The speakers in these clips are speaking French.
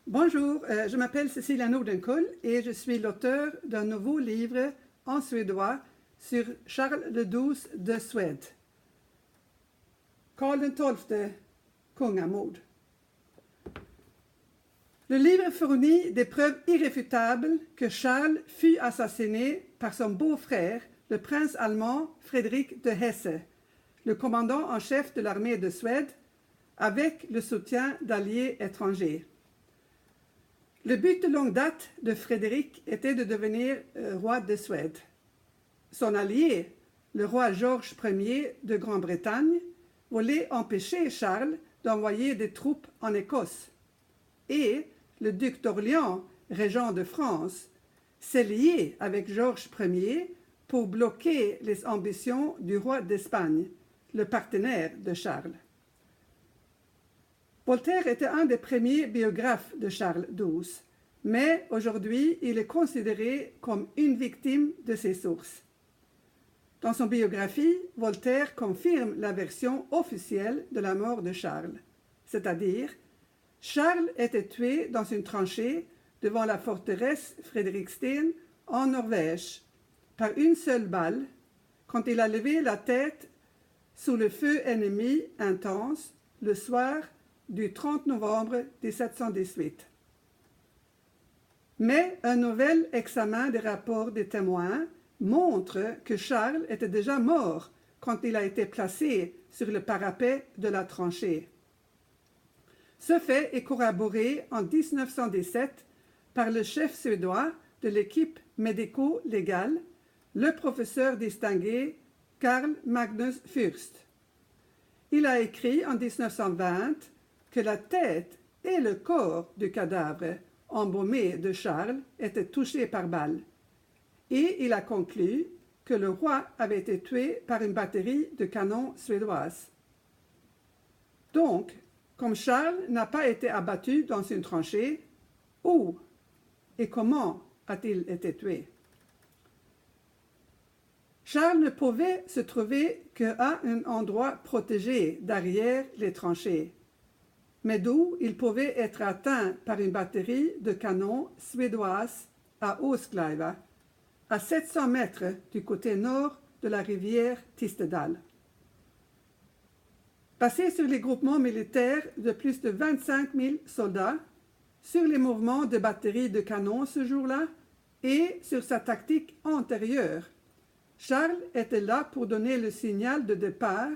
Bonjour, je m'appelle Cecilia Nordenkull et je suis l'auteur d'un nouveau livre en suédois sur Charles le XII de Suède. Karl XII, kungamord. Le livre fournit des preuves irréfutables que Charles fut assassiné par son beau-frère, le prince allemand Frédéric de Hesse, le commandant en chef de l'armée de Suède, avec le soutien d'alliés étrangers. Le but de longue date de Frédéric était de devenir roi de Suède. Son allié, le roi Georges Ier de Grande-Bretagne, voulait empêcher Charles d'envoyer des troupes en Écosse. Et le duc d'Orléans, régent de France, s'est lié avec Georges Ier pour bloquer les ambitions du roi d'Espagne, le partenaire de Charles. Voltaire était un des premiers biographes de Charles XII, mais aujourd'hui il est considéré comme une victime de ses sources. Dans son biographie, Voltaire confirme la version officielle de la mort de Charles, c'est-à-dire Charles était tué dans une tranchée devant la forteresse Fredriksten en Norvège par une seule balle quand il a levé la tête sous le feu ennemi intense le soir du 30 novembre 1718. Mais un nouvel examen des rapports des témoins montre que Charles était déjà mort quand il a été placé sur le parapet de la tranchée. Ce fait est corroboré en 1917 par le chef suédois de l'équipe médico-légale, le professeur distingué Carl Magnus Fürst. Il a écrit en 1920 que la tête et le corps du cadavre embaumé de Charles étaient touchés par balle, et il a conclu que le roi avait été tué par une batterie de canons suédoises. Donc, comme Charles n'a pas été abattu dans une tranchée, où et comment a-t-il été tué? Charles ne pouvait se trouver qu'à un endroit protégé derrière les tranchées, mais d'où il pouvait être atteint par une batterie de canons suédoises à Åskleiva, à 700 mètres du côté nord de la rivière Tistedal. Basé sur les groupements militaires de plus de 25 000 soldats, sur les mouvements de batteries de canons ce jour-là et sur sa tactique antérieure, Charles était là pour donner le signal de départ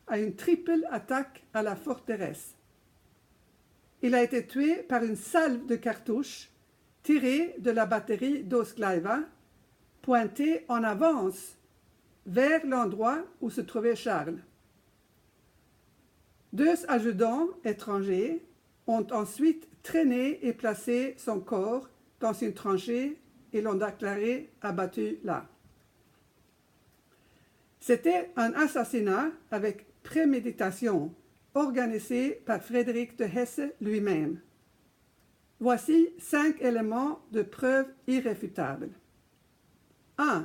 à une triple attaque à la forteresse. Il a été tué par une salve de cartouches tirée de la batterie d'Åskleiva, pointée en avance vers l'endroit où se trouvait Charles. Deux adjudants étrangers ont ensuite traîné et placé son corps dans une tranchée et l'ont déclaré abattu là. C'était un assassinat avec préméditation, organisé par Frédéric de Hesse lui-même. Voici 5 éléments de preuve irréfutables. 1.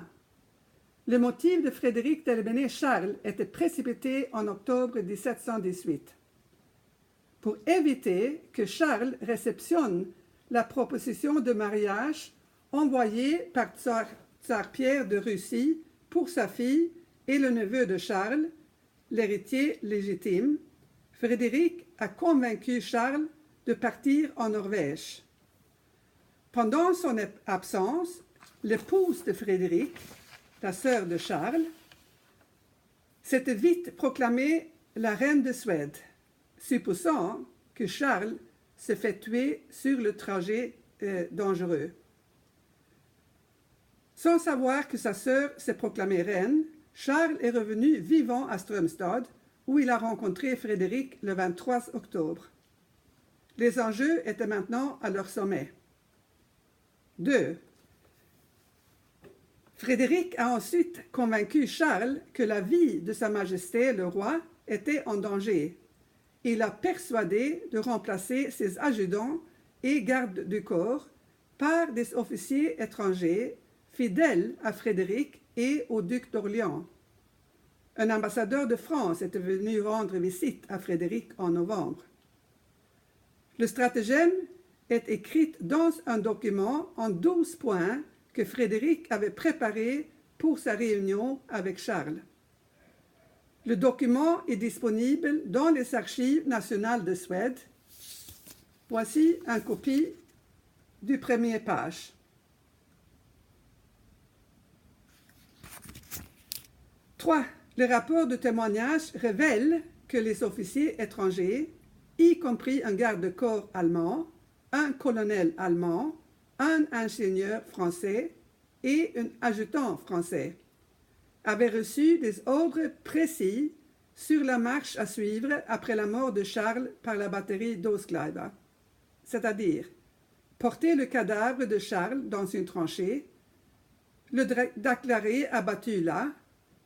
Le motif de Frédéric d'éliminer Charles était précipité en octobre 1718. Pour éviter que Charles réceptionne la proposition de mariage envoyée par Tsar Pierre de Russie pour sa fille et le neveu de Charles, l'héritier légitime, Frédéric a convaincu Charles de partir en Norvège. Pendant son absence, l'épouse de Frédéric, la sœur de Charles, s'était vite proclamée la reine de Suède, supposant que Charles se fait tuer sur le trajet dangereux. Sans savoir que sa sœur s'est proclamée reine, Charles est revenu vivant à Strömstad, où il a rencontré Frédéric le 23 octobre. Les enjeux étaient maintenant à leur sommet. 2. Frédéric a ensuite convaincu Charles que la vie de Sa Majesté le roi était en danger. Il l'a persuadé de remplacer ses adjudants et gardes du corps par des officiers étrangers fidèles à Frédéric et au duc d'Orléans. Un ambassadeur de France était venu rendre visite à Frédéric en novembre. Le stratagème est écrite dans un document en 12 points que Frédéric avait préparé pour sa réunion avec Charles. Le document est disponible dans les archives nationales de Suède. Voici une copie du premier page. 3. Le rapport de témoignage révèle que les officiers étrangers, y compris un garde-corps allemand, un colonel allemand, un ingénieur français et un adjudant français, avaient reçu des ordres précis sur la marche à suivre après la mort de Charles par la batterie d'Åskleiva, c'est-à-dire porter le cadavre de Charles dans une tranchée, le déclarer abattu là,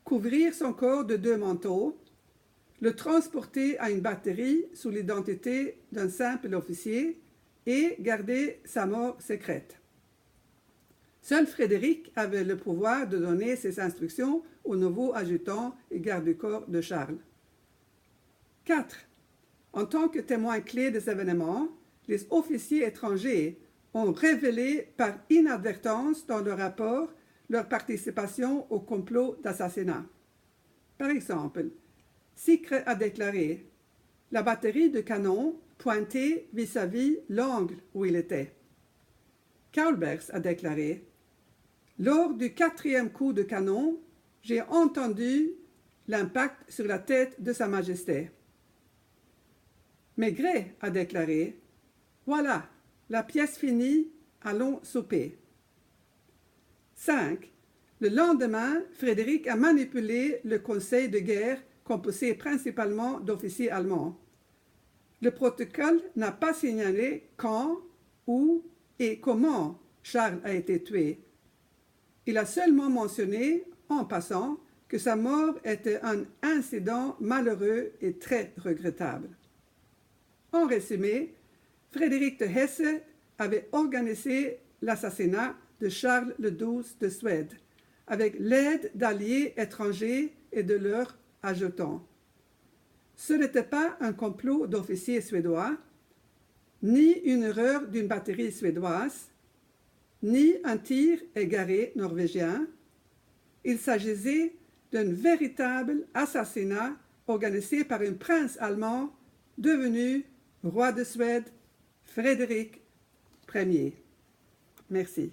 couvrir son corps de 2 manteaux, le transporter à une batterie sous l'identité d'un simple officier et garder sa mort secrète. Seul Frédéric avait le pouvoir de donner ces instructions au nouveau adjudant et garde-corps de Charles. 4. En tant que témoins clés des événements, les officiers étrangers ont révélé par inadvertance dans leur rapport leur participation au complot d'assassinat. Par exemple, Sicre a déclaré « La batterie de canon pointait vis-à-vis l'angle où il était ». Kaulbergs a déclaré « Lors du 4e coup de canon, j'ai entendu l'impact sur la tête de Sa Majesté ». Maigret a déclaré « Voilà, la pièce finie, allons souper ». 5. Le lendemain, Frédéric a manipulé le conseil de guerre composé principalement d'officiers allemands. Le protocole n'a pas signalé quand, où et comment Charles a été tué. Il a seulement mentionné, en passant, que sa mort était un incident malheureux et très regrettable. En résumé, Frédéric de Hesse avait organisé l'assassinat de Charles le XII de Suède, avec l'aide d'alliés étrangers et de leurs adjudants. Ce n'était pas un complot d'officiers suédois, ni une erreur d'une batterie suédoise, ni un tir égaré norvégien. Il s'agissait d'un véritable assassinat organisé par un prince allemand devenu roi de Suède, Frédéric Ier. Merci.